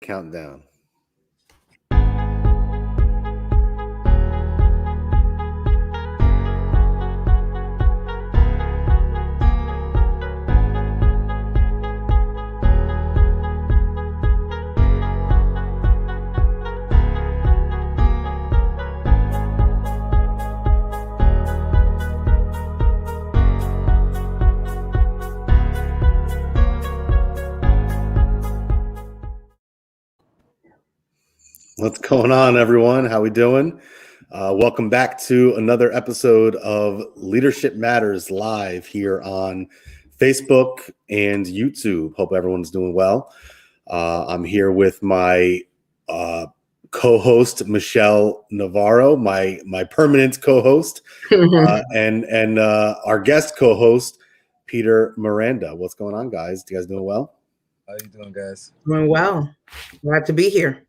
Countdown. What's going on, everyone? How we doing? Welcome back to another episode of Leadership Matters live here on Facebook and YouTube. Hope everyone's doing well. I'm here with my co-host Michelle Navarro, my permanent co-host, and our guest co-host Peter Miranda. What's going on, guys? You guys doing well? How you doing, guys? Doing well. Glad to be here.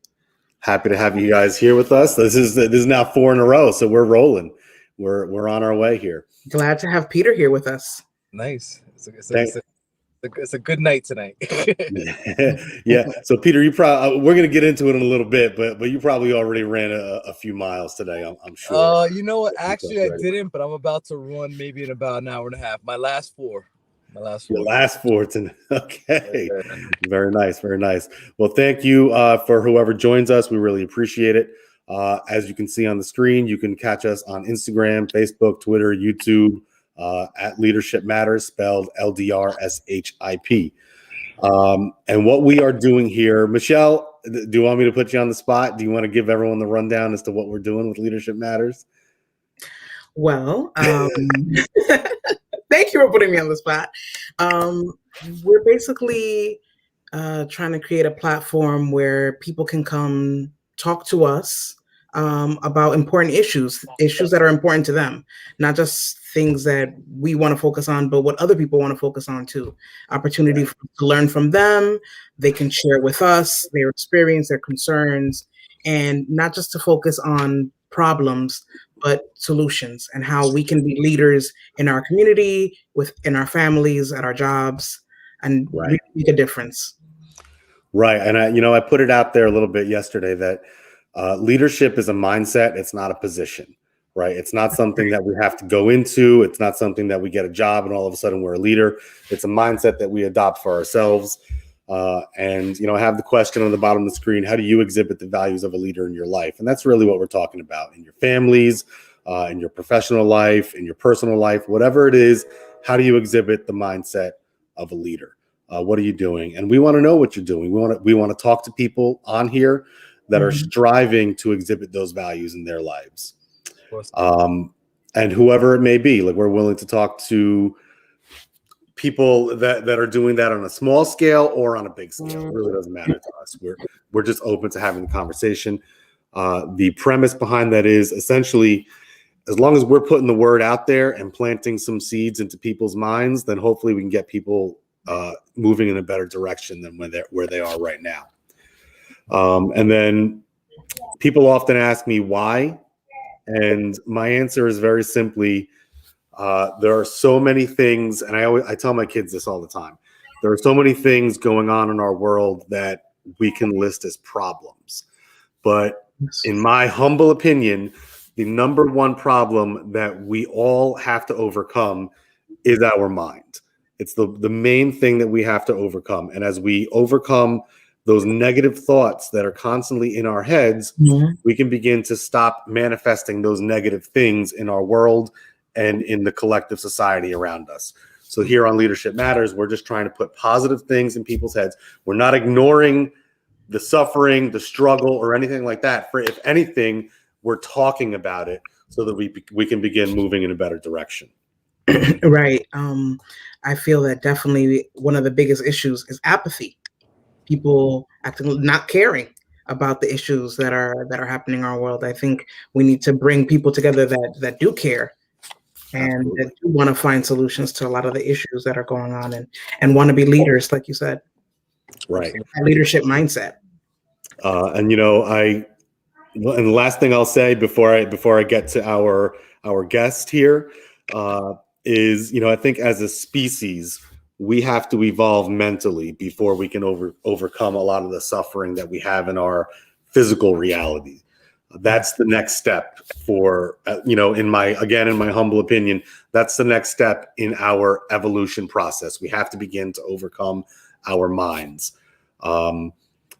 Happy to have you guys here with us. This is now 4 in a row, so we're rolling. We're on our way here. Glad to have Peter here with us. Nice. It's a good night tonight. Yeah. So Peter, you probably we're gonna get into it in a little bit, but you probably already ran a few miles today. I'm sure. You know what? Actually, I didn't, but I'm about to run maybe in about an hour and a half. My last four. Your last four tonight. Okay. Very nice. Very nice. Well, thank you for whoever joins us. We really appreciate it. As you can see on the screen, you can catch us on Instagram, Facebook, Twitter, YouTube, at Ldrship Matters, spelled Ldrship. And what we are doing here, Michelle, do you want me to put you on the spot? Do you want to give everyone the rundown as to what we're doing with Leadership Matters? Well, thank you for putting me on the spot. We're basically trying to create a platform where people can come talk to us about important issues that are important to them, not just things that we want to focus on, but what other people want to focus on too. Opportunity to learn from them. They can share with us their experience, their concerns, and not just to focus on problems, but solutions and how we can be leaders in our community, within our families, at our jobs, and really make a difference. Right. And I put it out there a little bit yesterday that leadership is a mindset. It's not a position, right? It's not something that we have to go into. It's not something that we get a job and all of a sudden we're a leader. It's a mindset that we adopt for ourselves. And I have the question on the bottom of the screen: how do you exhibit the values of a leader in your life? And that's really what we're talking about in your families, in your professional life, in your personal life, whatever it is. How do you exhibit the mindset of a leader? What are you doing? And we want to know what you're doing. We want to talk to people on here that are striving to exhibit those values in their lives. And whoever it may be, like, we're willing to talk to people that are doing that on a small scale or on a big scale. It really doesn't matter to us. We're just open to having the conversation. The premise behind that is essentially, as long as we're putting the word out there and planting some seeds into people's minds, then hopefully we can get people moving in a better direction than where they are right now. And then people often ask me why, and my answer is very simply, there are so many things, and I tell my kids this all the time. There are so many things going on in our world that we can list as problems. But in my humble opinion, the number one problem that we all have to overcome is our mind. It's the main thing that we have to overcome. And as we overcome those negative thoughts that are constantly in our heads, we can begin to stop manifesting those negative things in our world and in the collective society around us. So here on Leadership Matters, we're just trying to put positive things in people's heads. We're not ignoring the suffering, the struggle, or anything like that. If anything, we're talking about it so that we can begin moving in a better direction. Right. I feel that definitely one of the biggest issues is apathy. People acting not caring about the issues that are happening in our world. I think we need to bring people together that do care and that do want to find solutions to a lot of the issues that are going on and want to be leaders, like you said. Right. A leadership mindset. And the last thing I'll say before I get to our guest here is, I think as a species, we have to evolve mentally before we can overcome a lot of the suffering that we have in our physical reality. That's the next step for, in my humble opinion, that's the next step in our evolution process. We have to begin to overcome our minds. And,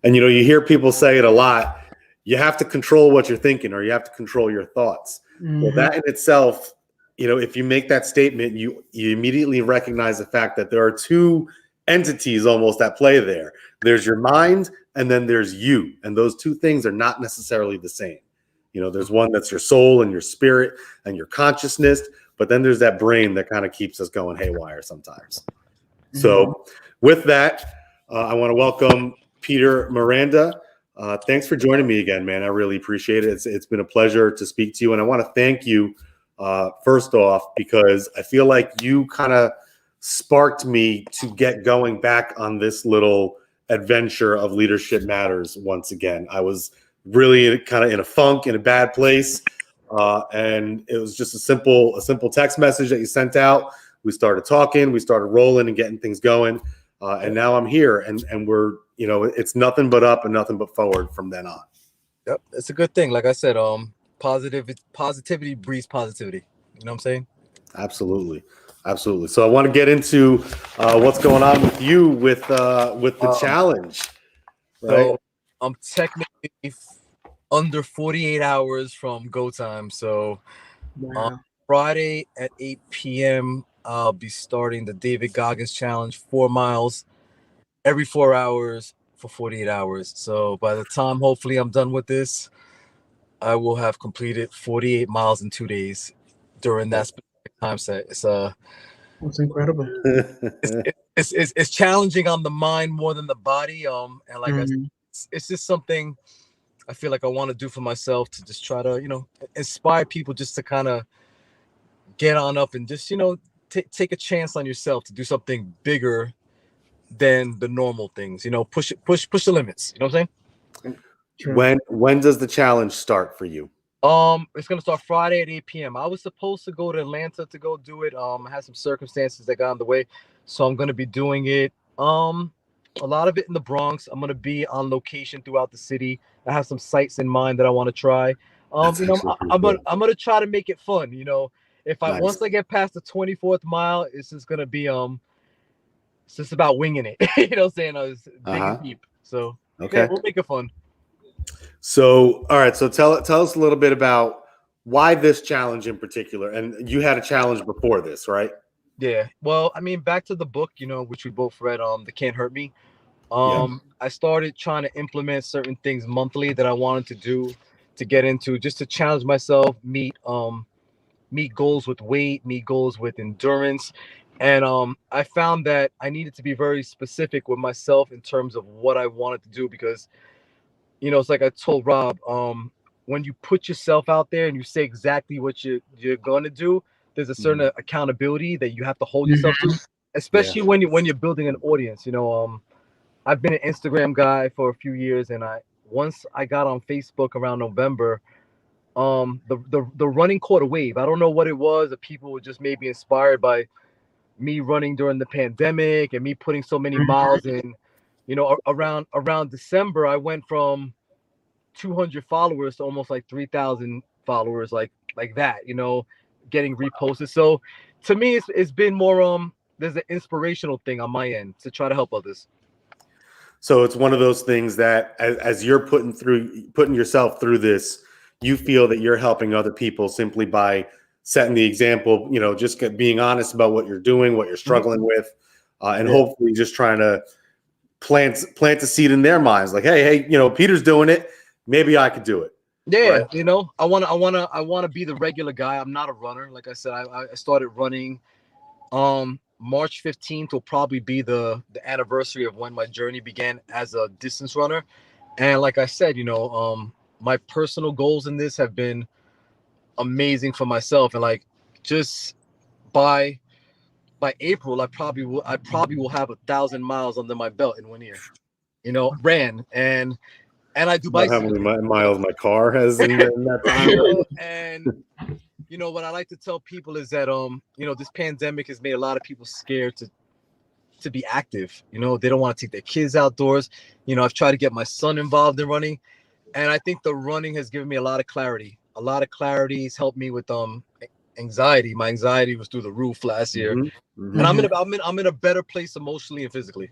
you hear people say it a lot. You have to control what you're thinking, or you have to control your thoughts. Mhm. Well, that in itself, if you make that statement, you immediately recognize the fact that there are two entities almost at play there. There's your mind, and then there's you. And those two things are not necessarily the same. There's one that's your soul and your spirit and your consciousness, but then there's that brain that kind of keeps us going haywire sometimes. Mm-hmm. So with that, I want to welcome Peter Miranda. Thanks for joining me again, man. I really appreciate it. It's been a pleasure to speak to you. And I want to thank you first off, because I feel like you kind of sparked me to get going back on this little adventure of Leadership Matters once again. I was really kind of in a funk, in a bad place. And it was just a simple text message that you sent out. We started talking, we started rolling and getting things going. And now I'm here, and we're, it's nothing but up and nothing but forward from then on. Yep. It's a good thing. Like I said, positivity breeds positivity. You know what I'm saying? Absolutely. So I want to get into what's going on with you with the challenge. Right? So I'm technically under 48 hours from go time. So Wow. Friday at 8 p.m. I'll be starting the David Goggins challenge, 4 miles every 4 hours for 48 hours. So by the time hopefully I'm done with this, I will have completed 48 miles in 2 days during that specific time set. That's incredible. It's challenging on the mind more than the body. And like I said, it's just something I feel like I want to do for myself, to just try to, inspire people just to kind of get on up and just, take a chance on yourself to do something bigger than the normal things, push the limits. You know what I'm saying? True. When does the challenge start for you? It's gonna start Friday at 8 p.m. I was supposed to go to Atlanta to go do it. I had some circumstances that got in the way, so I'm gonna be doing it. A lot of it in the Bronx. I'm gonna be on location throughout the city. I have some sites in mind that I want to try. I'm gonna try to make it fun. If I once I get past the 24th mile, it's just gonna be it's just about winging it. You know what I'm saying? It's big and deep. So okay, we'll make it fun. So, all right. So tell us a little bit about why this challenge in particular. And you had a challenge before this, right? Yeah. Well, I mean, back to the book, which we both read, The Can't Hurt Me. I started trying to implement certain things monthly that I wanted to do, to get into, just to challenge myself, meet goals with weight, meet goals with endurance. And I found that I needed to be very specific with myself in terms of what I wanted to do, because it's like I told Rob, when you put yourself out there and you say exactly what you're going to do, there's a certain accountability that you have to hold yourself to, especially when you're building an audience. I've been an Instagram guy for a few years, and once I got on Facebook around November, the running caught a wave. I don't know what it was. The people were just maybe inspired by me running during the pandemic and me putting so many miles in. Around December, I went from 200 followers to almost like 3,000 followers, like that, getting reposted. So to me, it's been more, there's an inspirational thing on my end to try to help others. So it's one of those things that as you're putting yourself through this, you feel that you're helping other people simply by setting the example, just being honest about what you're doing, what you're struggling with, and hopefully just trying to plant a seed in their minds, like, hey, Peter's doing it, maybe I could do it. Yeah, right? I want to be the regular guy. I'm not a runner. Like I said, I started running. March 15th will probably be the anniversary of when my journey began as a distance runner. And like I said, my personal goals in this have been amazing for myself. And like, just by April, I probably will have 1,000 miles under my belt in 1 year. Ran and I do bicycle. How many miles my car has in that time. And what I like to tell people is that this pandemic has made a lot of people scared to to be active. You know, they don't want to take their kids outdoors. You know, I've tried to get my son involved in running, and I think the running has given me a lot of clarity. A lot of clarity has helped me with anxiety. My anxiety was through the roof last year, and I'm in a better place emotionally and physically.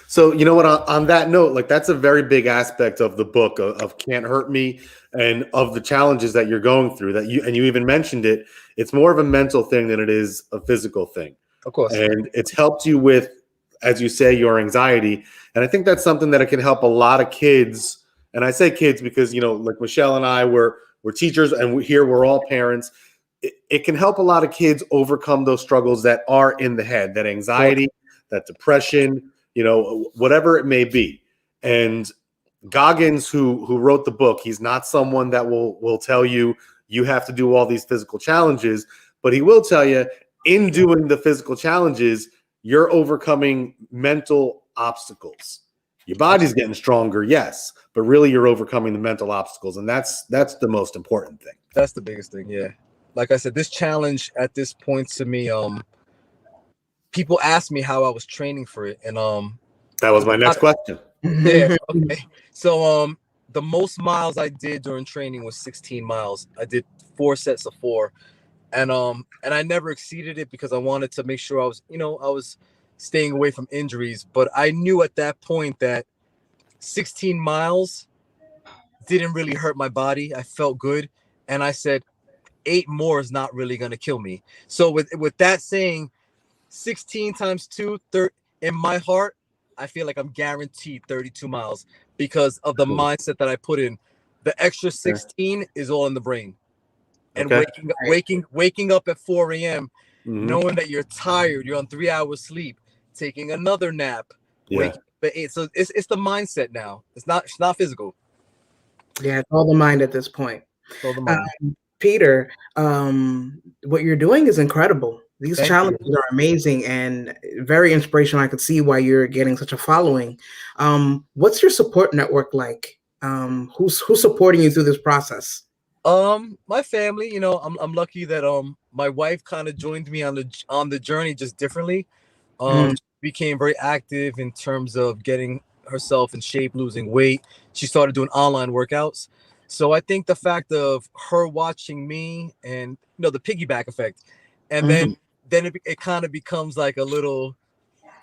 So, you know what, on that note, like that's a very big aspect of the book of Can't Hurt Me and of the challenges that you're going through that you even mentioned it. It's more of a mental thing than it is a physical thing. Of course. And it's helped you with, as you say, your anxiety. And I think that's something that it can help a lot of kids. And I say kids because, you know, like Michelle and I we're teachers, and we're all parents. It can help a lot of kids overcome those struggles that are in the head, that anxiety, that depression, you know, whatever it may be. And Goggins, who wrote the book, he's not someone that will tell you have to do all these physical challenges, but he will tell you in doing the physical challenges, you're overcoming mental obstacles. Your body's getting stronger, yes, but really you're overcoming the mental obstacles, and that's the most important thing. That's the biggest thing, yeah. Like I said, this challenge at this point to me, people ask me how I was training for it, and that was my next question. Yeah, okay. So the most miles I did during training was 16 miles. I did 4 sets of 4, and I never exceeded it because I wanted to make sure I was staying away from injuries. But I knew at that point that 16 miles didn't really hurt my body. I felt good, and I said 8 more is not really going to kill me. So with that saying, 16 times 2, in my heart, I feel like I'm guaranteed 32 miles because of the mindset that I put in. The extra 16 is all in the brain. And waking up at 4 a.m., knowing that you're tired, you're on 3 hours sleep, taking another nap, waking up at 8. So it's the mindset now. It's not physical. Yeah, it's all the mind at this point. It's all the mind. Peter, what you're doing is incredible. These challenges are amazing and very inspirational. I could see why you're getting such a following. What's your support network like? Who's supporting you through this process? My family. You know, I'm lucky that my wife kind of joined me on the journey just differently. She became very active in terms of getting herself in shape, losing weight. She started doing online workouts. So I think the fact of her watching me and, you know, the piggyback effect, and then it kind of becomes like a little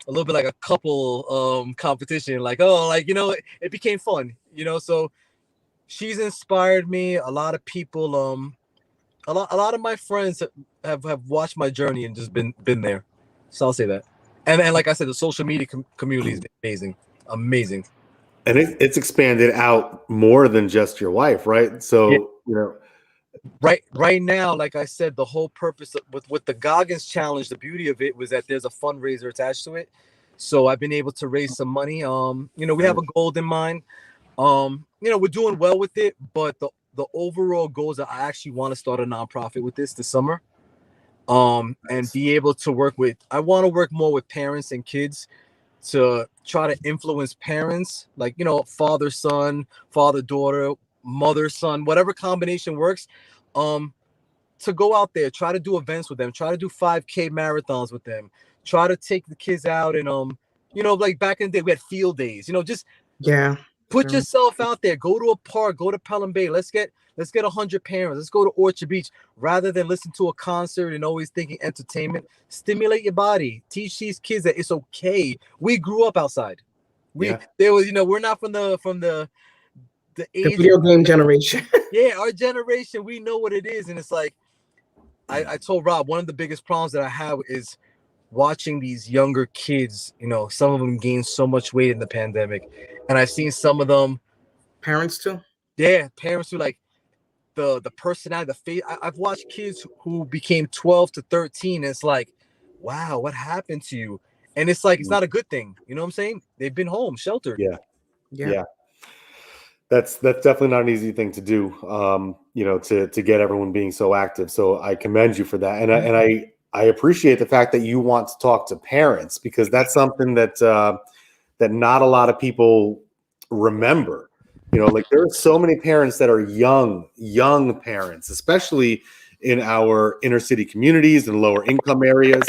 bit like a couple competition, like, oh, like, you know, it became fun, you know. So she's inspired me. A lot of people, a lot of my friends have watched my journey and just been there. So I'll say that. And like I said, the social media community is amazing. And it's expanded out more than just your wife, right? So, you know, right now, like I said, the whole purpose with the Goggins challenge, the beauty of it was that there's a fundraiser attached to it. So I've been able to raise some money. You know, we have a goal in mind. You know, we're doing well with it, but the overall goal is that I actually want to start a nonprofit with this summer. And be able to I want to work more with parents and kids to try to influence parents, like, you know, father son, father daughter, mother son, whatever combination works, to go out there, try to do events with them, try to do 5K marathons with them, try to take the kids out, and you know, like back in the day we had field days, you know, just put yourself out there, go to a park, go to Pelham Bay, let's get 100 parents, let's go to Orchard Beach, rather than listen to a concert and always thinking entertainment. Stimulate your body, teach these kids that it's okay. We grew up outside. There was, you know, we're not from the age video game generation. Yeah, our generation, we know what it is. And it's like, I told Rob, one of the biggest problems that I have is watching these younger kids, you know, some of them gain so much weight in the pandemic, and I've seen some of them parents too. Yeah, parents who, like, the personality, the face. I've watched kids who became 12 to 13, and it's like, wow, what happened to you? And it's like, it's not a good thing. You know what I'm saying? They've been home, sheltered. Yeah. That's definitely not an easy thing to do. You know, to get everyone being so active. So I commend you for that, and I appreciate the fact that you want to talk to parents, because that's something that that not a lot of people remember. You know, like there are so many parents that are young parents, especially in our inner city communities and lower income areas.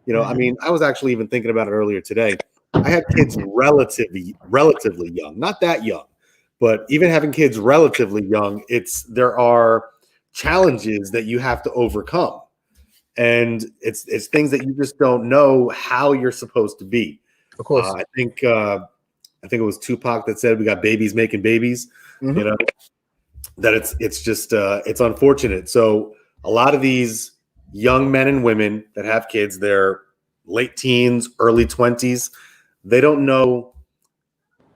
You know, I mean, I was actually even thinking about it earlier today. I had kids relatively young, not that young, but even having kids relatively young, there are challenges that you have to overcome, and it's things that you just don't know how you're supposed to be. Of course. I think it was Tupac that said, "We got babies making babies." Mhm. You know, that it's just it's unfortunate. So a lot of these young men and women that have kids, they're late teens, early 20s, they don't know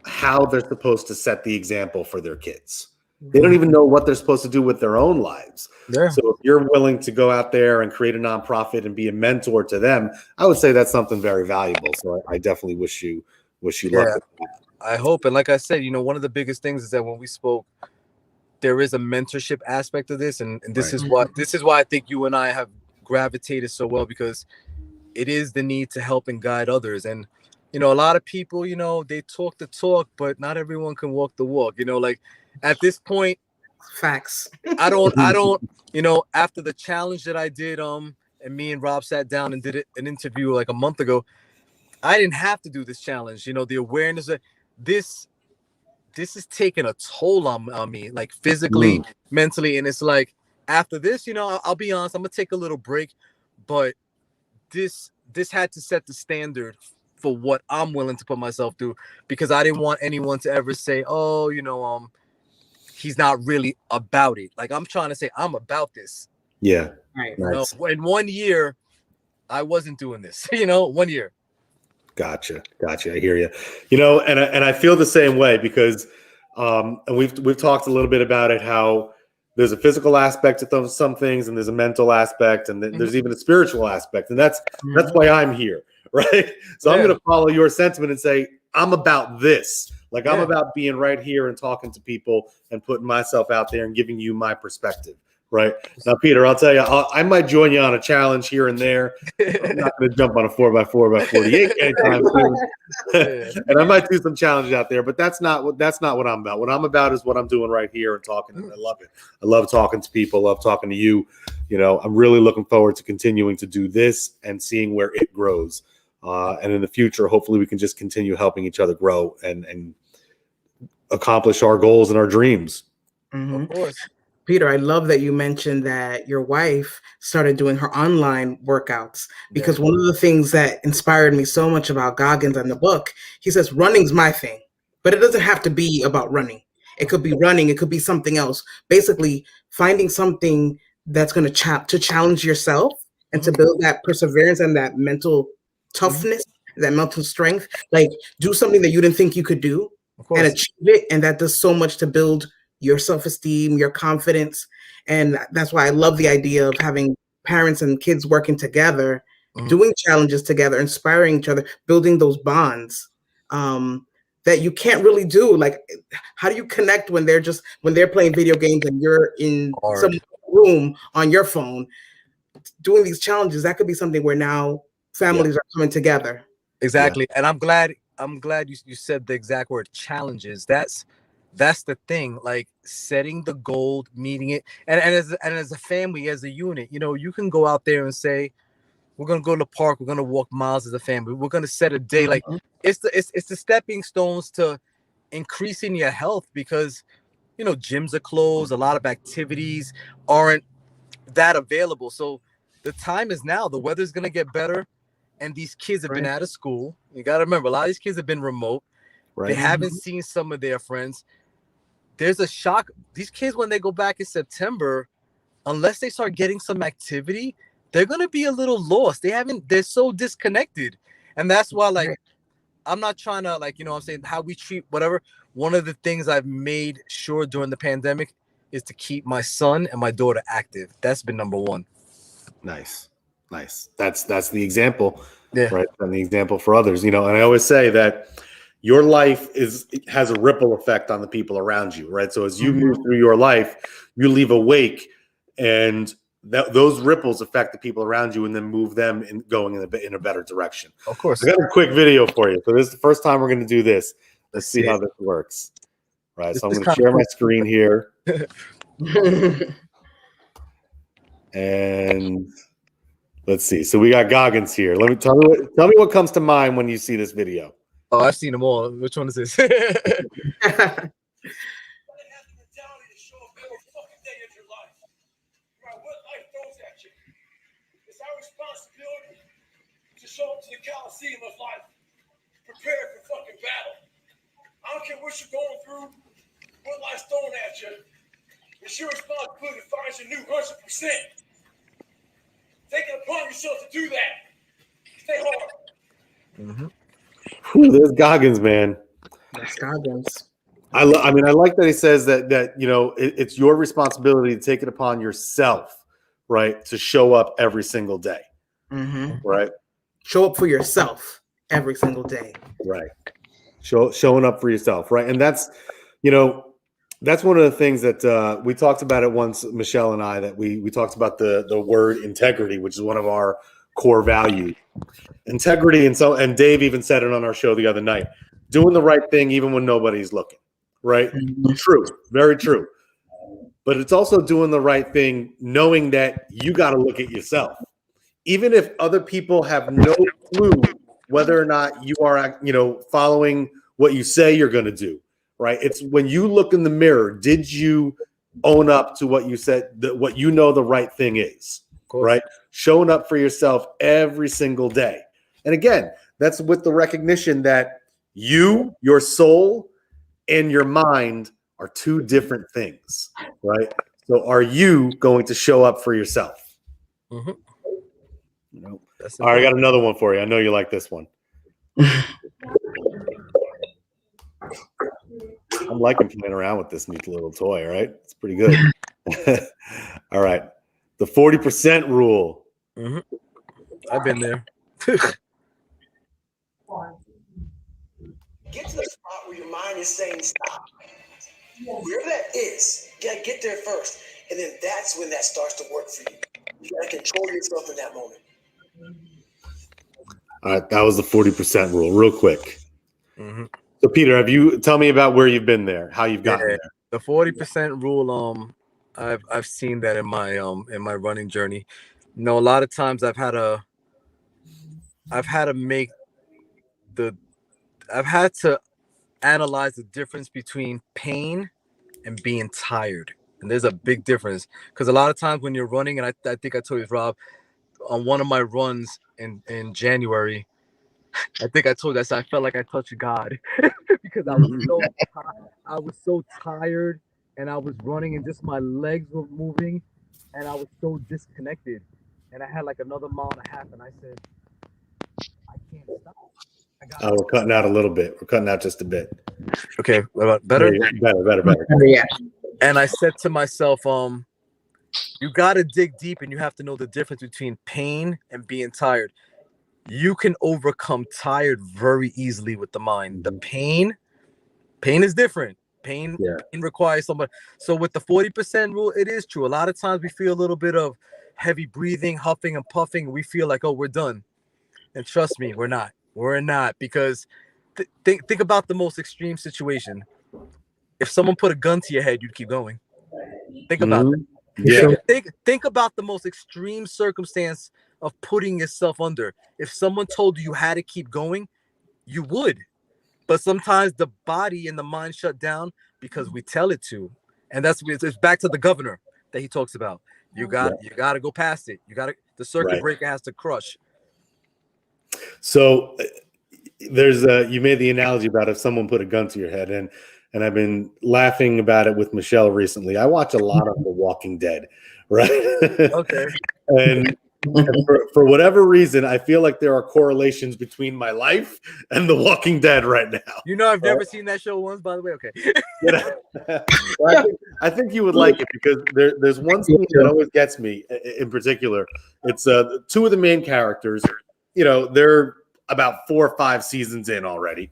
how they're supposed to set the example for their kids. They don't even know what they're supposed to do with their own lives. Yeah. So if you're willing to go out there and create a nonprofit and be a mentor to them, I would say that's something very valuable. So I definitely wish you luck with that. I hope. And like I said, you know, one of the biggest things is that when we spoke, there is a mentorship aspect of this, and this Right. is why I think you and I have gravitated so well, because it is the need to help and guide others. And you know, a lot of people, you know, they talk the talk, but not everyone can walk the walk. You know, like at this point, Facts. I don't, you know, after the challenge that I did, and me and Rob sat down and did an interview like a month ago, I didn't have to do this challenge. You know, the awareness that this is taking a toll on me, like physically, mentally. And it's like, after this, you know, I'll be honest, I'm gonna take a little break, but this had to set the standard for what I'm willing to put myself through, because I didn't want anyone to ever say, oh, you know, he's not really about it. Like, I'm trying to say I'm about this. Yeah. Right. Nice. You know, in 1 year, I wasn't doing this, you know, 1 year. Gotcha. I hear you. You know, and I feel the same way, because and we've talked a little bit about it, how there's a physical aspect to some things, and there's a mental aspect, and there's even a spiritual aspect, and that's why I'm here, right? So I'm going to follow your sentiment and say I'm about this. Like, I'm about being right here and talking to people and putting myself out there and giving you my perspective. Right now, Peter, I'll tell you, I might join you on a challenge here and there. I'm not going to jump on a 4x4x48 anytime soon, and I might do some challenges out there. But that's not what I'm about. What I'm about is what I'm doing right here and talking. And I love it. I love talking to people. Love talking to you. You know, I'm really looking forward to continuing to do this and seeing where it grows. And in the future, hopefully, we can just continue helping each other grow and accomplish our goals and our dreams. Mm-hmm. Of course. Peter, I love that you mentioned that your wife started doing her online workouts, because one of the things that inspired me so much about Goggins and the book, he says, running's my thing, but it doesn't have to be about running. It could be running. It could be something else. Basically, finding something that's going to challenge yourself and to build that perseverance and that mental toughness, that mental strength. Like, do something that you didn't think you could do and achieve it. And that does so much to build your self-esteem, your confidence. And that's why I love the idea of having parents and kids working together, doing challenges together, inspiring each other, building those bonds that you can't really do. Like, how do you connect when they're playing video games and you're in some room on your phone doing these challenges? That could be something where now families are coming together. Exactly. And I'm glad you said the exact word, challenges. That's the thing, like setting the goal, meeting it, and as a family, as a unit, you know, you can go out there and say, we're gonna go to the park, we're gonna walk miles as a family, we're gonna set a day. Like, it's the stepping stones to increasing your health, because you know, gyms are closed, a lot of activities aren't that available. So the time is now. The weather's gonna get better, and these kids have been out of school. You gotta remember, a lot of these kids have been remote. They haven't seen some of their friends. There's a shock. These kids, when they go back in September, unless they start getting some activity, they're going to be a little lost. They're so disconnected. And that's why, like, I'm not trying to, like, you know what I'm saying, how we treat whatever. One of the things I've made sure during the pandemic is to keep my son and my daughter active. That's been number one. Nice. That's the example, right? And the example for others, you know, and I always say that your life has a ripple effect on the people around you, right? So as you move through your life, you leave a wake, and those ripples affect the people around you, and then move them going in a better direction. Of course. I got a quick video for you. So this is the first time we're going to do this. Let's see how this works. Right. So I'm going to share my screen here. And Let's see. So we got Goggins here. Let me tell me what comes to mind when you see this video. Oh, I've seen them all. Which one is this? Responsibility to show up to the Coliseum of life, prepared for fucking battle. I don't care what you're going through, what life's throwing at you. It's your responsibility to find your new 100%. Take it upon yourself to do that. Stay hard. Whew, there's Goggins, man. That's Goggins. I like that he says that you know it's your responsibility to take it upon yourself, right, to show up every single day, right? Show up for yourself every single day, right? Showing up for yourself, right? And that's, you know, that's one of the things that we talked about it once, Michelle and I, that we talked about the word integrity, which is one of our core values. Integrity, and Dave even said it on our show the other night. Doing the right thing even when nobody's looking, right? True, very true. But it's also doing the right thing knowing that you got to look at yourself. Even if other people have no clue whether or not you are, you know, following what you say you're going to do, right? It's when you look in the mirror, did you own up to what you said, what you know the right thing is, right? Showing up for yourself every single day. And again, that's with the recognition that you, your soul, and your mind are two different things, right? So are you going to show up for yourself? You know? All right, I got another one for you. I know you like this one. I'm liking playing around with this neat little toy, right? It's pretty good. All right. The 40% rule. I've been there. Get to the spot where your mind is saying stop. Wherever that is, you gotta get there first. And then that's when that starts to work for you. You gotta control yourself in that moment. All right, that was the 40% rule, real quick. So, Peter, tell me about where you've been there, how you've gotten there. The 40% rule. I've seen that in my running journey. You know, a lot of times I've had to analyze the difference between pain and being tired. And there's a big difference, because a lot of times when you're running, and I think I told you, Rob, on one of my runs in January, I think I told you that I felt like I touched God because I was so tired, and I was running and just my legs were moving, and I was so disconnected, and I had like another mile and a half, and I said, I can't stop. We're cutting out a little bit. We're cutting out just a bit. Okay, what about better? Better. Yeah. And I said to myself, you got to dig deep, and you have to know the difference between pain and being tired. You can overcome tired very easily with the mind. The pain is different. Pain requires somebody. So with the 40% rule, it is true. A lot of times we feel a little bit of heavy breathing, huffing and puffing, and we feel like, oh, we're done. And trust me, we're not. We're not, because think about the most extreme situation. If someone put a gun to your head, you'd keep going. Think about it. Yeah. Think about the most extreme circumstance of putting yourself under. If someone told you you had to keep going, you would. But sometimes the body and the mind shut down because we tell it to. And it's back to the governor that he talks about. You got to go past it. The circuit breaker has to crush. So there's you made the analogy about if someone put a gun to your head, and I've been laughing about it with Michelle recently. I watch a lot of The Walking Dead, right? Okay. and for whatever reason, I feel like there are correlations between my life and The Walking Dead right now. You know, I've never seen that show once, by the way. Okay. I think you would like it, because there's one scene that always gets me in particular. It's two of the main characters. You know, they're about 4 or 5 seasons in already.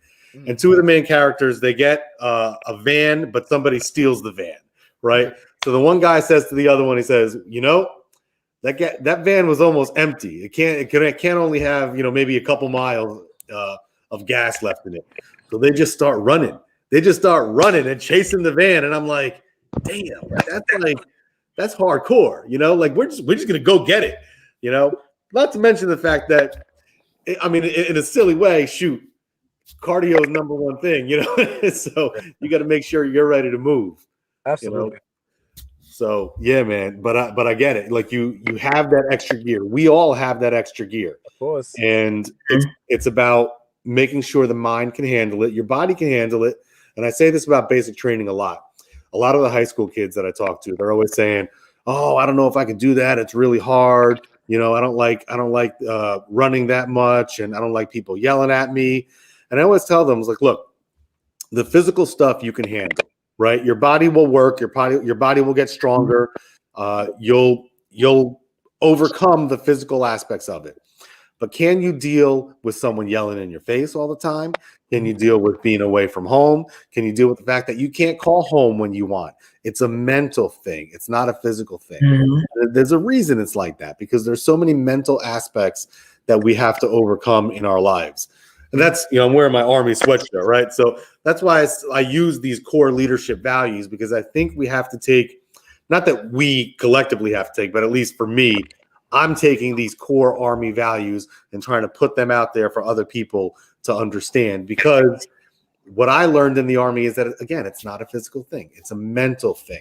And two of the main characters, they get a van, but somebody steals the van, right? So the one guy says to the other one, he says, you know, that van was almost empty. It can't only have, you know, maybe a couple miles of gas left in it. So they just start running. And chasing the van. And I'm like, damn, that's hardcore, you know, like we're just gonna go get it, you know. Not to mention the fact that, I mean, in a silly way, shoot, cardio is number one thing, you know. So you got to make sure you're ready to move. Absolutely. You know? So yeah, man. But I get it. Like you have that extra gear. We all have that extra gear, Of course. and it's about making sure the mind can handle it, your body can handle it. And I say this about basic training a lot. A lot of the high school kids that I talk to, they're always saying, "Oh, I don't know if I can do that. It's really hard. You know, I don't like running that much, and I don't like people yelling at me." And I always tell them, "It's like, look, the physical stuff you can handle, right? Your body will work. Your body will get stronger. You'll overcome the physical aspects of it. But can you deal with someone yelling in your face all the time? Can you deal with being away from home? Can you deal with the fact that you can't call home when you want? It's a mental thing. It's not a physical thing. Mm-hmm. There's a reason it's like that, because there's so many mental aspects that we have to overcome in our lives. And that's, you know, I'm wearing my Army sweatshirt, right? So that's why I use these core leadership values, because I think we have to take, not that we collectively have to take, but at least for me, I'm taking these core Army values and trying to put them out there for other people to understand, because what I learned in the Army is that, again, it's not a physical thing. It's a mental thing.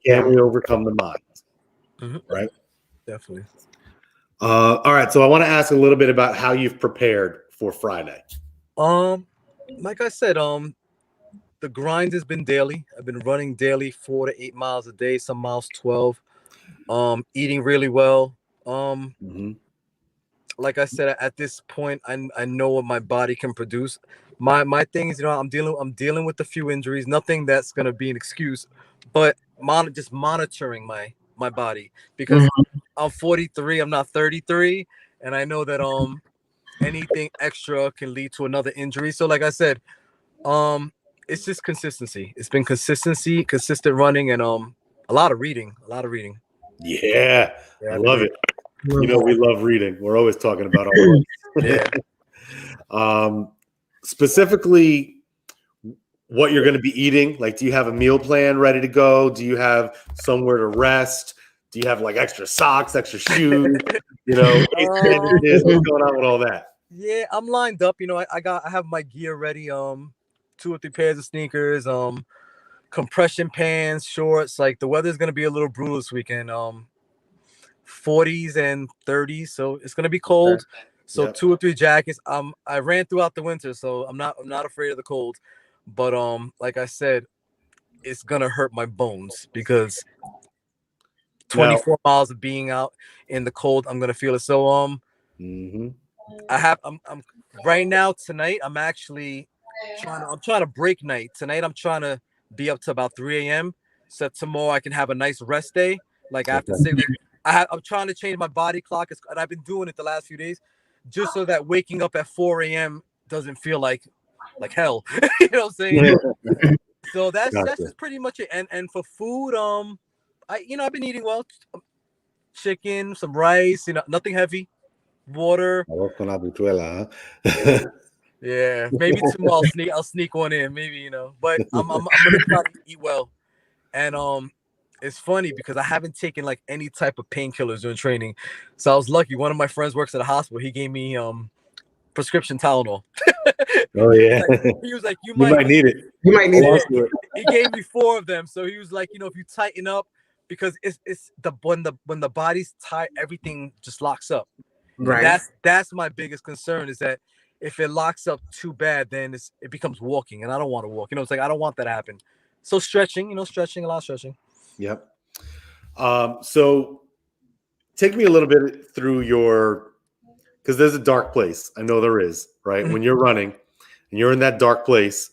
Can we overcome the mind? Mm-hmm. Right? Definitely. All right. So I want to ask a little bit about how you've prepared for Friday. Like I said, the grind has been daily. I've been running daily 4 to 8 miles a day, some miles 12. Eating really well. Like I said, at this point, I know what my body can produce. My thing is, you know, I'm dealing with a few injuries. Nothing that's gonna be an excuse, but just monitoring my body, because I'm 43. I'm not 33, and I know that anything extra can lead to another injury. So, like I said, it's just consistency. It's been consistency, consistent running, and a lot of reading. Yeah, I love it. You know, we love reading. We're always talking about our life. Specifically, what you're going to be eating. Like, do you have a meal plan ready to go? Do you have somewhere to rest? Do you have like extra socks, extra shoes? You know, what's going on with all that? Yeah, I'm lined up. You know, I have my gear ready. 2 or 3 pairs of sneakers. Compression pants, shorts. Like, the weather's gonna be a little brutal this weekend. 40s and 30s, so it's gonna be cold. So 2 or 3 jackets. I ran throughout the winter, so I'm not afraid of the cold. But like I said, it's gonna hurt my bones, because 24 miles of being out in the cold, I'm gonna feel it. So I'm right now, tonight, I'm actually trying to break night. Tonight I'm trying to be up to about 3 a.m. so tomorrow I can have a nice rest day. Like, after 6, I'm trying to change my body clock, and I've been doing it the last few days, just so that waking up at 4 a.m. doesn't feel like hell. You know what I'm saying? So that's just pretty much it. And for food, I've been eating well. Chicken, some rice, you know, nothing heavy. Water. Yeah, maybe tomorrow I'll sneak one in, maybe, you know. But I'm gonna try to eat well. And it's funny because I haven't taken like any type of painkillers during training. So I was lucky. One of my friends works at a hospital. He gave me prescription Tylenol. Oh yeah. He was like, you might need it. You might need it. He gave me 4 of them. So he was like, you know, if you tighten up, because it's when the body's tight, everything just locks up. Right. That's my biggest concern, is that if it locks up too bad, then it becomes walking, and I don't want to walk. You know, it's like, I don't want that to happen. So stretching, a lot of stretching. Yep. So take me a little bit through because there's a dark place. I know there is, right? When you're running and you're in that dark place,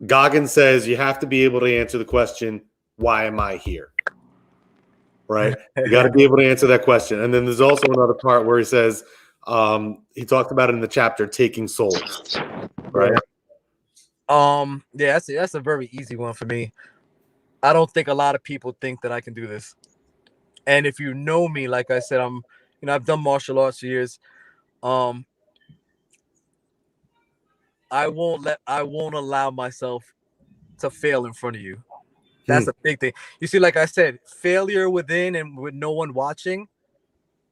Goggins says you have to be able to answer the question, why am I here? Right? You got to be able to answer that question. And then there's also another part where he says, he talked about it in the chapter, taking souls, right? Yeah, that's a very easy one for me. I don't think a lot of people think that I can do this. And if you know me, like I said, I've done martial arts for years. I won't allow myself to fail in front of you. That's a big thing. You see, like I said, failure within and with no one watching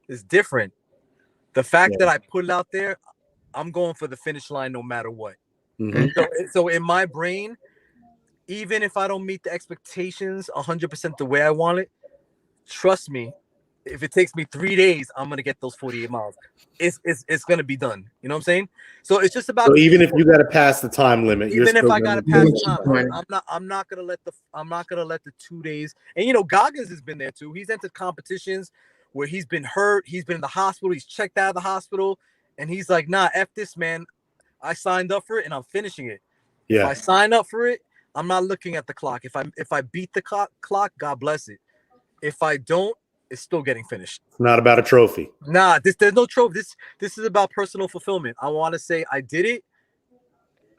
is different. The fact that I put it out there, I'm going for the finish line no matter what. Mhm. So in my brain, even if I don't meet the expectations 100% the way I want it, trust me, if it takes me 3 days, I'm gonna get those 48 miles. It's gonna be done. You know what I'm saying? So it's just about. So even if you got to pass the time limit, you're even if still I gonna gotta pass do the it. time, I'm not gonna let the 2 days. And you know, Goggins has been there too. He's entered competitions where he's been hurt, he's been in the hospital, he's checked out of the hospital, and he's like, nah, F this, man. I signed up for it and I'm finishing it. If I sign up for it, I'm not looking at the clock. If I beat the clock, God bless it. If I don't, it's still getting finished. It's not about a trophy. Nah, there's no trophy. This is about personal fulfillment. I want to say I did it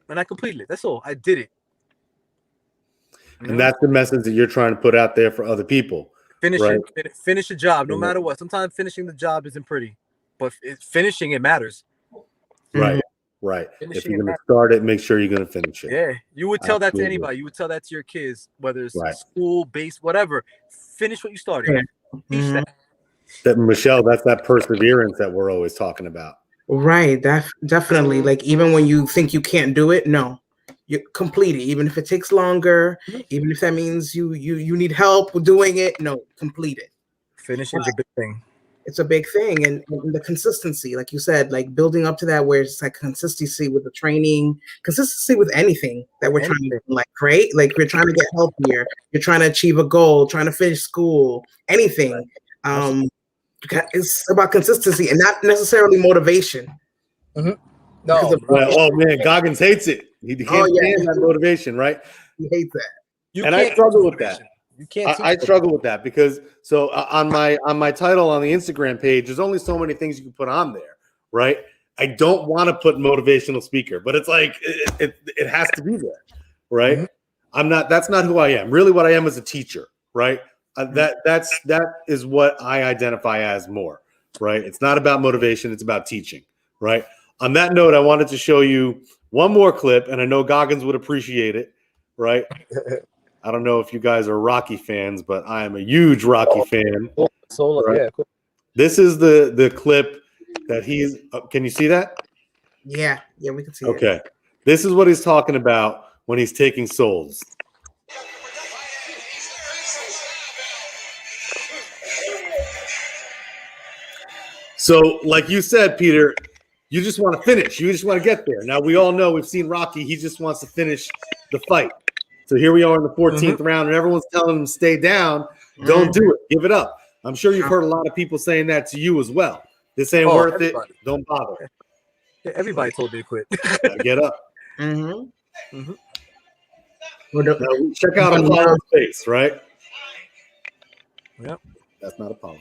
and I completed it. That's all. I did it. And that's the message that you're trying to put out there for other people. Finish right? it. Finish a job, no matter what. Sometimes finishing the job isn't pretty, but finishing it matters. Right. Right. Finishing if you're going to start it, make sure you're going to finish it. Yeah, you would tell Absolutely. that to anybody. You would tell that to your kids, whether it's Right. school, base, whatever. Finish what you started. Teach that. Michelle, that's that perseverance that we're always talking about. Right. Definitely. Like, even when you think you can't do it, no, you complete it. Even if it takes longer, even if that means you need help doing it, no, complete it. Finishing is a big thing. It's a big thing. And the consistency, like you said, like building up to that, where it's like consistency with the training, consistency with anything that we're trying to like create. Like, we're trying to get healthier, you're trying to achieve a goal, trying to finish school, anything. It's about consistency and not necessarily motivation. No, oh man, Goggins hates it. He can't stand that motivation, right? He hates that. And I struggle with that. You can't. I struggle with that because on my title on the Instagram page, there's only so many things you can put on there, right? I don't want to put motivational speaker, but it's like it has to be there, right? That's not who I am. Really, what I am is a teacher, right? That is what I identify as more, right? It's not about motivation, it's about teaching, right? On that note, I wanted to show you one more clip, and I know Goggins would appreciate it, right? I don't know if you guys are Rocky fans, but I am a huge Rocky fan. Right? Yeah, cool. This is the clip that he's. Can you see that? Yeah, we can see it. Okay, this is what he's talking about when he's taking souls. So, like you said, Peter, you just want to finish. You just want to get there. Now, we all know, we've seen Rocky. He just wants to finish the fight. So here we are in the 14th round, and everyone's telling him, stay down. Don't do it. Give it up. I'm sure you've heard a lot of people saying that to you as well. This ain't worth it. Don't bother. Yeah, everybody told me to quit. Get up. Now, check out Apollo's face, right? Yep. That's not Apollo.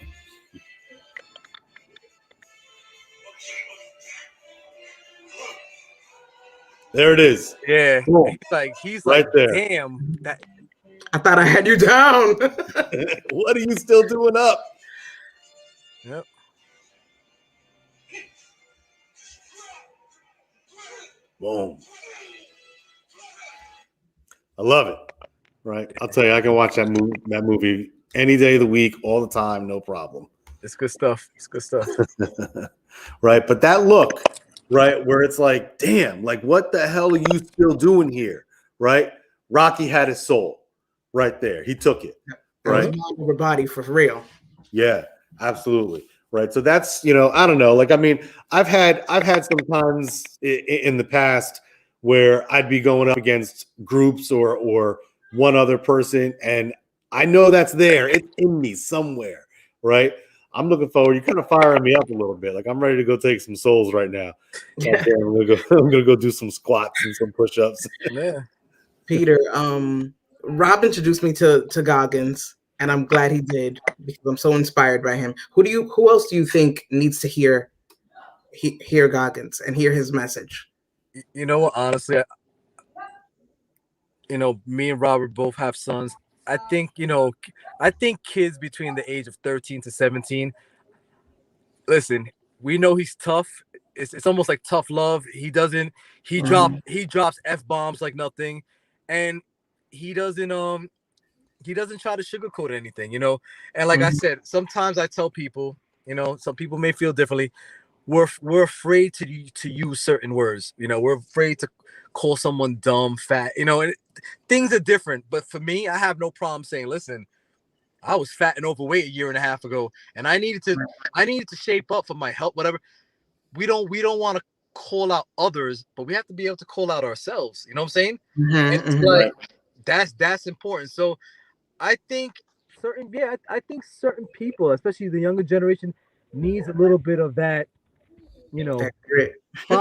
There it is. Yeah. Cool. He's right like, there. Damn. I thought I had you down. What are you still doing up? Yep. Boom. I love it. Right. I'll tell you, I can watch that movie any day of the week, all the time, no problem. It's good stuff. Right. But that look, right, where it's like, damn, like, what the hell are you still doing here? Right. Rocky had his soul right there. He took it. Right. Over body for real. Yeah, absolutely. Right. So that's, I don't know. Like, I mean, I've had some times in the past where I'd be going up against groups or one other person, and I know that's there. It's in me somewhere. Right. I'm looking forward. You're kind of firing me up a little bit. Like, I'm ready to go take some souls right now. Yeah. I'm gonna go do some squats and some push-ups. Yeah. Peter, Rob introduced me to Goggins, and I'm glad he did because I'm so inspired by him. Who else do you think needs to hear Goggins and hear his message? You know what? Honestly, me and Robert both have sons. I think kids between the age of 13 to 17. Listen, we know he's tough. It's almost like tough love. He drops F-bombs like nothing, and he doesn't try to sugarcoat anything, And like I said, sometimes I tell people, some people may feel differently. we're afraid to use certain words. You know, we're afraid to call someone dumb, fat. You know, and things are different. But for me, I have no problem saying, listen, I was fat and overweight a year and a half ago, and I needed to shape up for my health, whatever. We don't want to call out others, but we have to be able to call out ourselves. You know what I'm saying? And it's like that's important. So I think I think certain people, especially the younger generation, needs a little bit of that, you know, That's great.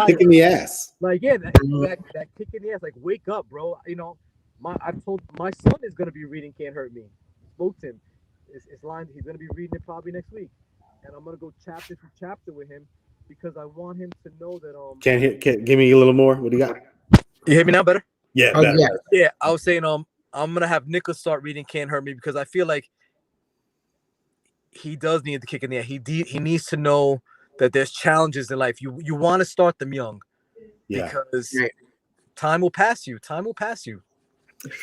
Kick in the ass. like that kick in the ass, like wake up, bro. You know, I've told my son is gonna be reading Can't Hurt Me. Spoke to him. It's lined. He's gonna be reading it probably next week, and I'm gonna go chapter to chapter with him because I want him to know that Can't give me a little more. What do you got? You hear me now better? Yeah, Oh, better. yeah. Yeah, I was saying I'm gonna have Nicholas start reading Can't Hurt Me because I feel like he does need the kick in the ass. He needs to know that there's challenges in life. You want to start them young, because time will pass you. Time will pass you.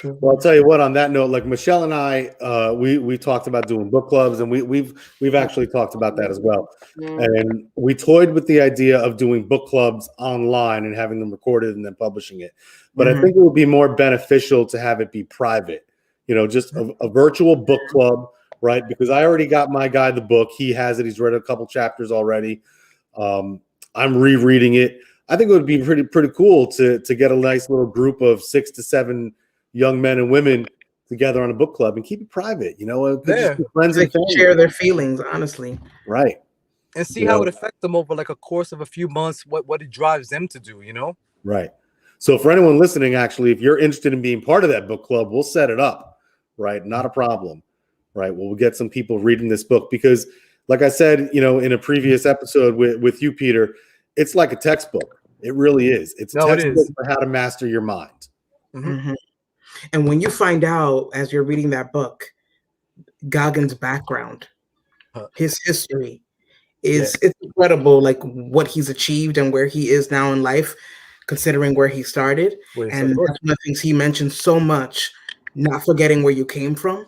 Well, I'll tell you what. On that note, like Michelle and I, we talked about doing book clubs, and we've actually talked about that as well. And we toyed with the idea of doing book clubs online and having them recorded and then publishing it. But I think it would be more beneficial to have it be private. You know, just a virtual book club, right? Because I already got my guy the book. He has it. He's read a couple chapters already. I'm rereading it. I think it would be pretty cool to get a nice little group of 6 to 7 young men and women together on a book club and keep it private. You know, it could just be friends They and can family. share their feelings, honestly. Right. And see how it affects them over like a course of a few months, what it drives them to do, you know? Right. So for anyone listening, actually, if you're interested in being part of that book club, we'll set it up. Right. Not a problem. Right. We'll get some people reading this book because, like I said, you know, in a previous episode with you, Peter, it's like a textbook. It really is. It's a textbook for how to master your mind. And when you find out as you're reading that book, Goggins' background, his history it's incredible, like what he's achieved and where he is now in life, considering where he started. And that's one of the things he mentions so much, not forgetting where you came from.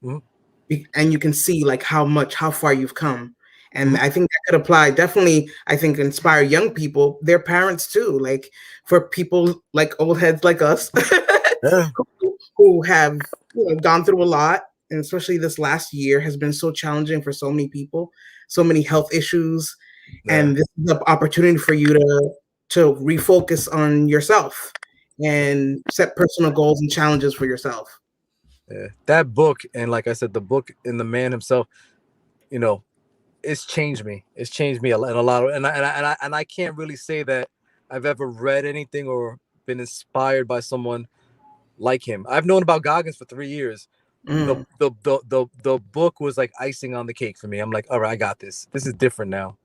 And you can see like how far you've come. And I think that could apply, definitely, I think, inspire young people, their parents too, like for people like old heads like us who have gone through a lot. And especially this last year has been so challenging for so many people, so many health issues. And this is the opportunity for you to refocus on yourself and set personal goals and challenges for yourself. Yeah. That book, and like I said, the book and the man himself, you know, it's changed me. It's changed me a lot. And I can't really say that I've ever read anything or been inspired by someone like him. I've known about Goggins for 3 years. The book was like icing on the cake for me. I'm like, all right, I got this. This is different now.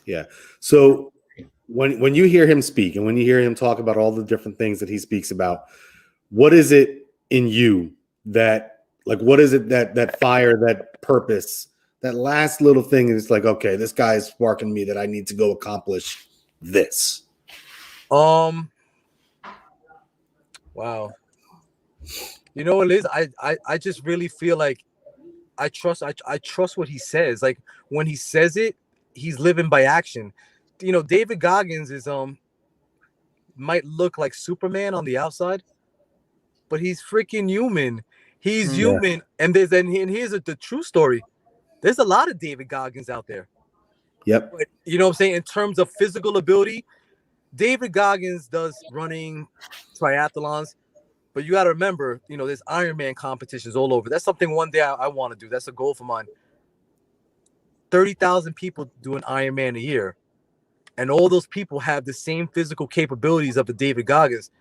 Yeah. So when you hear him speak and when you hear him talk about all the different things that he speaks about, what is it in you that, like, what is it that fire, that purpose, that last little thing is like, okay, this guy is sparking me that I need to go accomplish this? Wow. You know what it is? I just really feel like I trust what he says. Like when he says it, he's living by action. You know, David Goggins is might look like Superman on the outside, but he's freaking human. He's human. And here's the true story. There's a lot of David Goggins out there. Yep. But, you know what I'm saying? In terms of physical ability, David Goggins does running, triathlons. But you got to remember, you know, there's Ironman competitions all over. That's something one day I want to do. That's a goal for mine. 30,000 people do an Ironman a year. And all those people have the same physical capabilities of the David Goggins.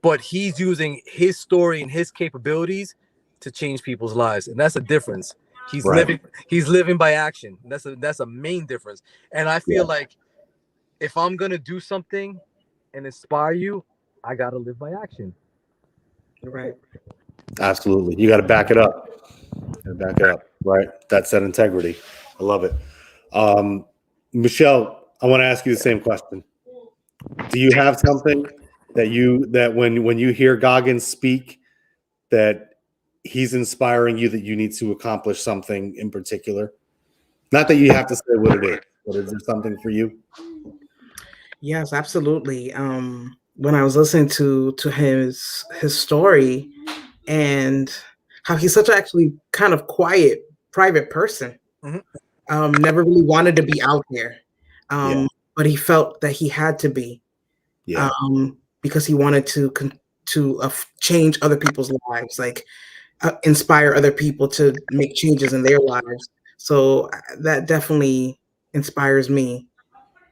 But he's using his story and his capabilities to change people's lives. And that's a difference. He's living by action. That's a main difference. And I feel like if I'm going to do something and inspire you, I got to live by action. Right. Absolutely. You got to back it up. Right. That's that integrity. I love it. Michelle, I want to ask you the same question. Do you have something that when you hear Goggins speak, that he's inspiring you, that you need to accomplish something in particular? Not that you have to say what it is, but is there something for you? Yes, absolutely. When I was listening to his story and how he's such a actually kind of quiet, private person, never really wanted to be out there, but he felt that he had to be, because he wanted to change other people's lives, like inspire other people to make changes in their lives. So that definitely inspires me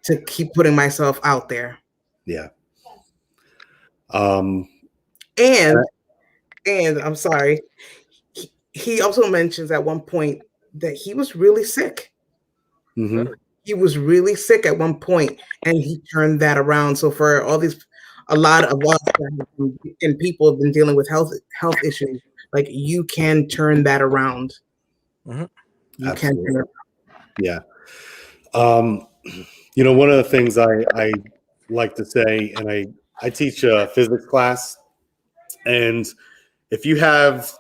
to keep putting myself out there. Yeah. And I'm sorry, he also mentions at one point that he was really sick. Mm-hmm. He was really sick at one point, and he turned that around. So for a lot of us and people have been dealing with health issues, like you can turn that around. You can turn it around. Yeah. One of the things I like to say, and I teach a physics class, and if you have,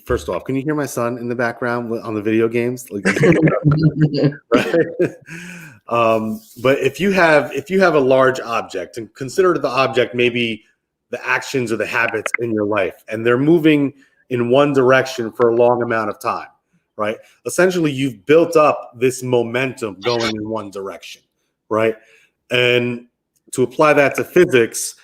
first off, can you hear my son in the background on the video games? Like, right? But if you have a large object, and consider the object maybe the actions or the habits in your life, and they're moving in one direction for a long amount of time, right? Essentially, you've built up this momentum going in one direction, right? And to apply that to physics,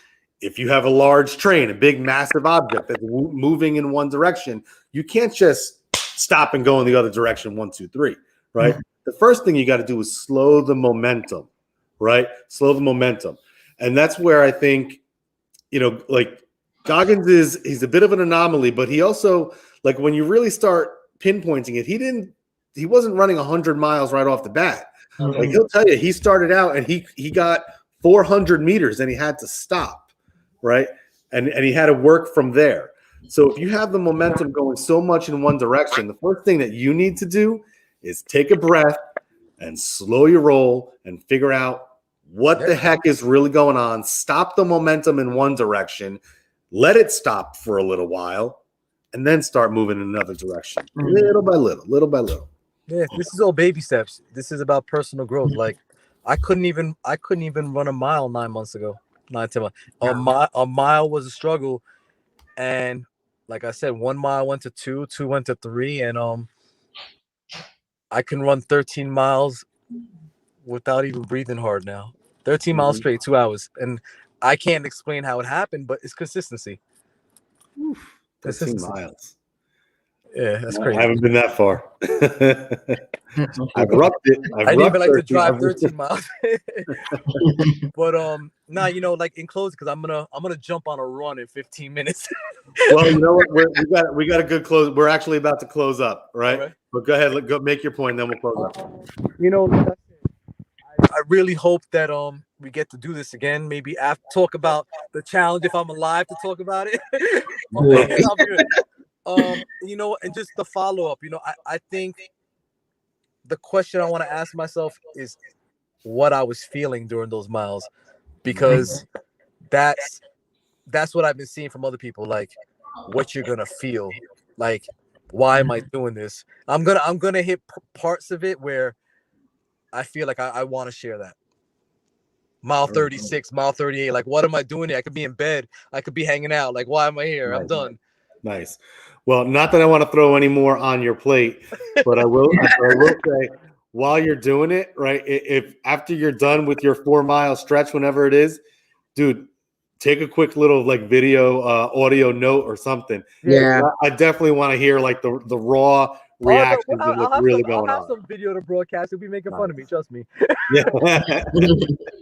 if you have a large train, a big, massive object that's moving in one direction, you can't just stop and go in the other direction, 1, 2, 3, right? The first thing you got to do is slow the momentum, right? Slow the momentum. And that's where I think, like Goggins he's a bit of an anomaly, but he also, like, when you really start pinpointing it, he wasn't running 100 miles right off the bat. Like, he'll tell you, he started out and he got 400 meters and he had to stop, right? And he had to work from there. So if you have the momentum going so much in one direction, the first thing that you need to do is take a breath and slow your roll and figure out what the heck is really going on. Stop the momentum in one direction, let it stop for a little while, and then start moving in another direction, little by little. Yeah, this is all baby steps. This is about personal growth. Like, I couldn't even run a mile 9 months ago. 10 months. A mile was a struggle, and like I said, 1 mile went to 2, 2 went to 3, and I can run 13 miles without even breathing hard now. 13 miles straight, 2 hours, and I can't explain how it happened, but it's consistency. 13 miles. Yeah, that's crazy. I haven't been that far. I've rubbed it. I didn't even like to drive 13 miles. But now, like, in closing, because I'm gonna jump on a run in 15 minutes. Well, you know what? We got a good close. We're actually about to close up, right? But go ahead, go make your point, then we'll close up. I really hope that we get to do this again. Maybe after talk about the challenge if I'm alive to talk about it. And just the follow up. I think the question I want to ask myself is what I was feeling during those miles, because that's what I've been seeing from other people. Like, what you're gonna feel. Like, why am I doing this? I'm gonna hit parts of it where I feel like I want to share that. Mile 36, mile 38. Like, what am I doing here? I could be in bed. I could be hanging out. Like, why am I here? I'm done. Nice. Well, not that I want to throw any more on your plate, but I will say, while you're doing it, right, if after you're done with your 4 mile stretch, whenever it is, dude, take a quick little like video, audio note or something. Yeah. I definitely want to hear like the raw reactions of what's really going on. I'll have some video to broadcast. You'll be making fun of me. Trust me. Yeah.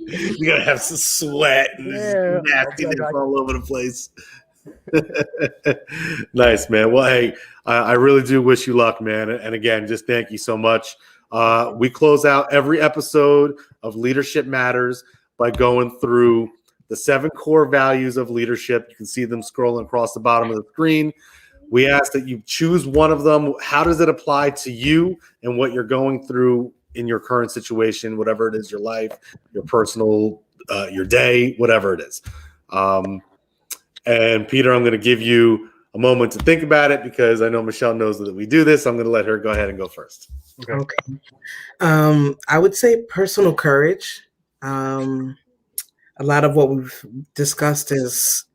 You gotta have some sweat and nastiness all over the place. Nice, man. Well, hey, I really do wish you luck, man. And again, just thank you so much. We close out every episode of Leadership Matters by going through the 7 core values of leadership. You can see them scrolling across the bottom of the screen. We ask that you choose one of them. How does it apply to you and what you're going through in your current situation, whatever it is, your life, your personal, your day, whatever it is. And Peter, I'm going to give you a moment to think about it because I know Michelle knows that we do this. I'm going to let her go ahead and go first. Okay. I would say personal courage. A lot of what we've discussed is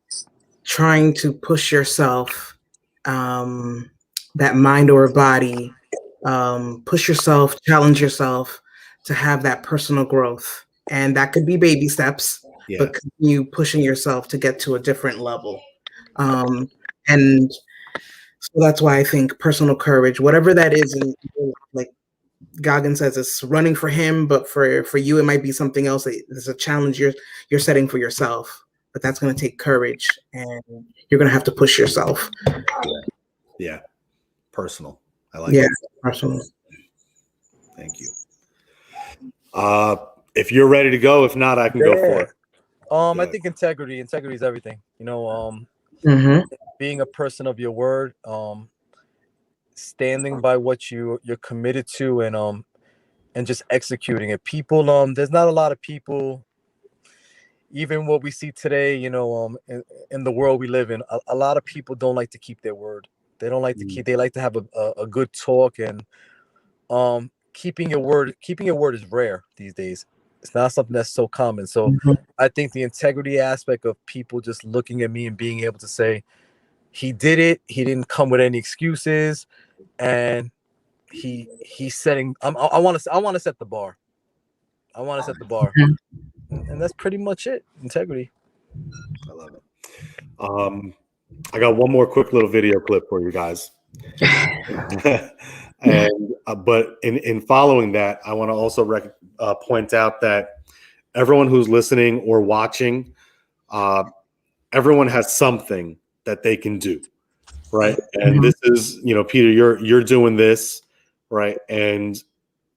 trying to push yourself, that mind or body, push yourself, challenge yourself to have that personal growth. And that could be baby steps, Yeah. but continue pushing yourself to get to a different level. And so that's why I think personal courage, whatever that is, and like Goggins says, it's running for him, but for you, it might be something else. It's a challenge you're setting for yourself, but that's going to take courage, and you're going to have to push yourself. Yeah. Personal. I like Yeah, it. personal. Thank you. If you're ready to go, if not, I can go for it. I think integrity is everything. Being a person of your word, standing by what you're committed to, and just executing it. People, there's not a lot of people, even what we see today, in the world we live in, a lot of people don't like to keep their word. They don't like to keep, they like to have a good talk, and keeping your word is rare these days. It's not something that's so common. So I think the integrity aspect of people just looking at me and being able to say, he did it, he didn't come with any excuses, and he's setting, I want to set the bar. I want to set the bar. And that's pretty much it. Integrity. I love it. I got one more quick little video clip for you guys. And but in following that, I want to also point out that everyone who's listening or watching, everyone has something that they can do, right? And this is, Peter, you're doing this, right? And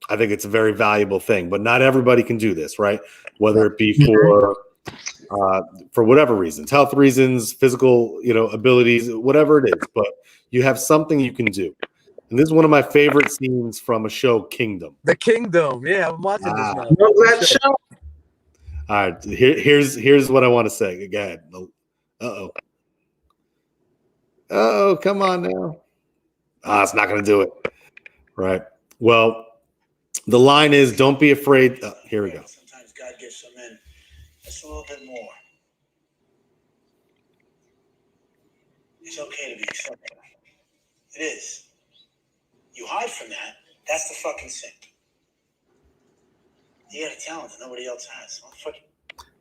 I think it's a very valuable thing, but not everybody can do this, right? Whether it be for whatever reasons, health reasons, physical, abilities, whatever it is, but you have something you can do. And this is one of my favorite scenes from a show, Kingdom. The Kingdom. Yeah, I'm watching this now. That show. All right, here's what I want to say. Go ahead. Oh, come on now. It's not going to do it. Right. Well, the line is, don't be afraid. Here we go. Sometimes God gives some in just a little bit more. It's okay to be accepted. It is. You hide from that, that's the fucking sin. You got a talent that nobody else has.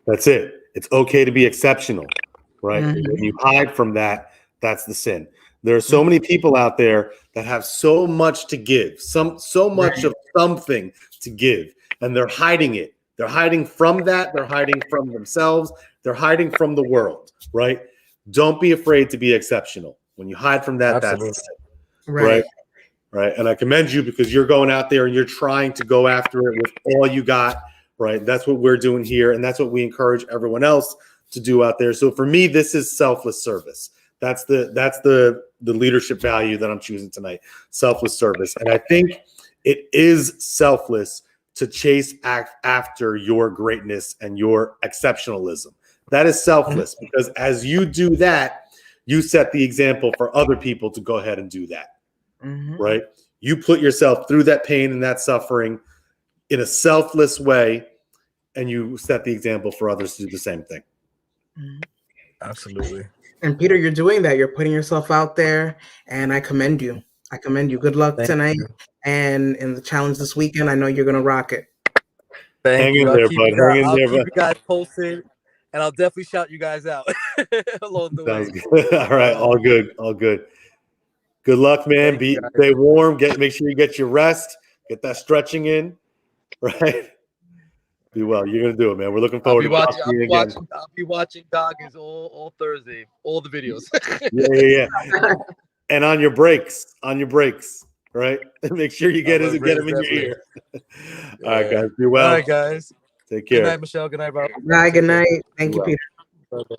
That's it. It's okay to be exceptional, right? When you hide from that, that's the sin. There are so many people out there that have so much to give, so much of something to give, and they're hiding it. They're hiding from that. They're hiding from themselves. They're hiding from the world, right? Don't be afraid to be exceptional. When you hide from that, that's the sin, right? Right. And I commend you because you're going out there and you're trying to go after it with all you got, right? That's what we're doing here. And that's what we encourage everyone else to do out there. So for me, this is selfless service. That's the leadership value that I'm choosing tonight. Selfless service. And I think it is selfless to chase after your greatness and your exceptionalism. That is selfless because as you do that, you set the example for other people to go ahead and do that. Right? You put yourself through that pain and that suffering in a selfless way, and you set the example for others to do the same thing. Absolutely. And Peter, you're doing that. You're putting yourself out there, and I commend you. I commend you. Good luck tonight and in the challenge this weekend. I know you're gonna rock it. Thank you. I'll keep you guys posted, and I'll definitely shout you guys out along the way. All right, all good, all good. Good luck, man. Stay warm. Make sure you get your rest. Get that stretching in, right? Be well. You're gonna do it, man. We're looking forward to talking to you again. I'll be watching Goggins all Thursday, all the videos. Yeah. And on your breaks, right? Make sure you get them in your ear. All right, guys. Be well. All right, guys. Take care. Good night, Michelle. Good night, Rob. Good night. Thank you, Peter. Bye-bye.